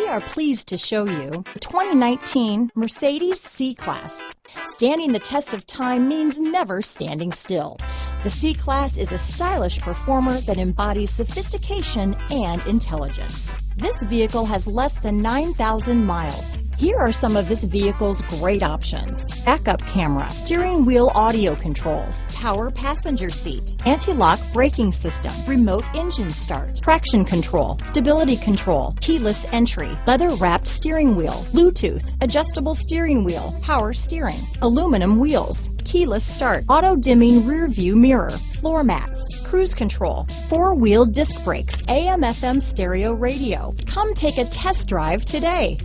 are pleased to show you the 2019 Mercedes C-Class. Standing the test of time means never standing still. The C-Class is a stylish performer that embodies sophistication and intelligence. This vehicle has less than 9,000 miles. Here are some of this vehicle's great options: backup camera, steering wheel audio controls, power passenger seat, anti-lock braking system, remote engine start, traction control, stability control, keyless entry, leather-wrapped steering wheel, Bluetooth, adjustable steering wheel, power steering, aluminum wheels, keyless start, auto-dimming rear view mirror, floor mats, cruise control, four-wheel disc brakes, AM/FM stereo radio. Come take a test drive today.